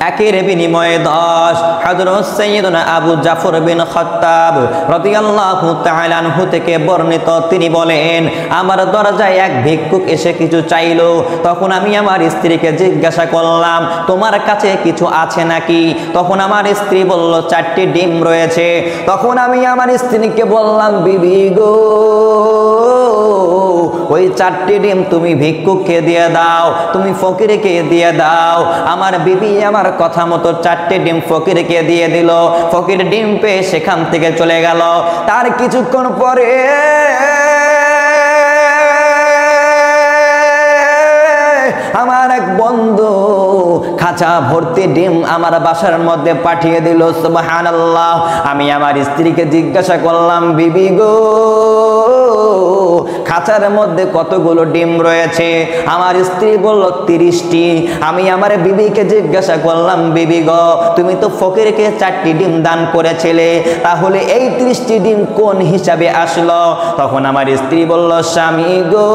একের বিনিময়ে 10। হযরত সাইয়্যিদুনা আবু জাফর বিন খাত্তাব রাদিয়াল্লাহু তাআলা আনহু থেকে বর্ণিত, তিনি বলেন, আমার দরজায় এক ভিক্ষুক এসে কিছু চাইলো। তখন আমি আমার স্ত্রীকে জিজ্ঞাসা করলাম, তোমার কাছে কিছু আছে নাকি? তখন আমার স্ত্রী বলল, 4টি ডিম রয়েছে। তখন আমি আমার স্ত্রীকে বললাম, বিবি গো, ওই 4টি ডিম তুমি ভিক্ষুককে দিয়ে দাও, তুমি ফকিরকে দিয়ে দাও। আমার বিবি আমার কথা মতো 4টি ডিম ফকিরকে দিয়ে দিল। ফকির ডিম পেয়ে সেখান থেকে চলে গেল। তার কিছুক্ষণ পরে আমার এক বন্ধু খাঁচা ভর্তি ডিম আমার বাসার মধ্যে পাঠিয়ে দিল। সুবহানাল্লাহ। আমি আমার স্ত্রীকে জিজ্ঞাসা করলাম, বিবি গো, খাঁচার মধ্যে কতগুলো ডিম রয়েছে? আমার স্ত্রী বলল, 30টি। আমি আমার বিবিকে জিজ্ঞাসা করলাম, বিবি গো, তুমি তো ফকিরকে 4টি ডিম দান করেছিলে, তাহলে এই 30টি ডিম কোন হিসাবে আসলো? তখন আমার স্ত্রী বলল, স্বামী গো,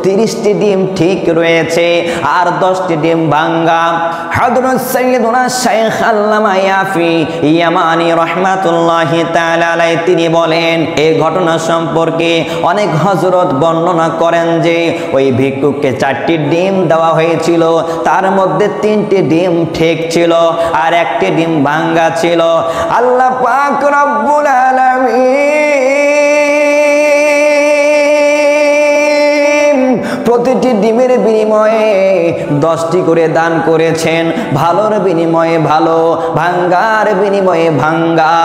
30টি ডিম ঠিক রয়েছে আর 10টি ডিম ভাঙ্গা। হযরত সাইয়্যিদুনা শাইখ আল্লামা ইয়ামানি রাহমাতুল্লাহি তাআলা আলাইহি তিনি বলেন, এই ঘটনা সম্পর্কে অনেক হযরত বর্ণনা করেন যে ওই ভিক্ষুককে 4টি ডিম দেওয়া হয়েছিল, তার মধ্যে 3টি ডিম ঠিক ছিল আর 1টি ডিম ভাঙ্গা ছিল। আল্লাহ পাক রব্বুল আলামিন প্রতিটি ডিমের বিনিময়ে 10টি করে দান করেছেন। ভালোর বিনিময়ে ভালো, ভাঙ্গার বিনিময়ে ভাঙ্গা।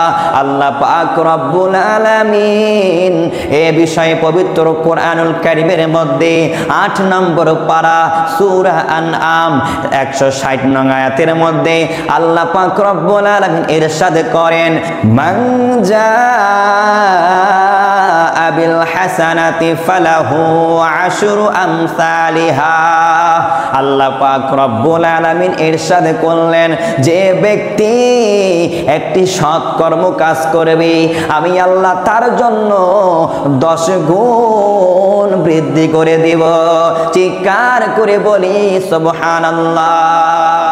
আল্লাহ পাক রব্বুল আলামিন এ বিষয়ে পবিত্র কোরআনুল কারীমের মধ্যে 8 নম্বর পারা সূরা আনআম 160 নং আয়াতের মধ্যে আল্লাহ পাক রব্বুল আলামিন ইরশাদ করেন, মান জাআ বিল হাসানাতি ফালাহু আশরু আমসালিহা। আল্লাহ পাক রব্বুল আলামিন ইরশাদ করলেন, যে ব্যক্তি একটি সৎ কর্ম কাজ করবে, আমি আল্লাহ তার জন্য 10 গুণ বৃদ্ধি করে দেব। চিৎকার করে বলি সুবহানাল্লাহ।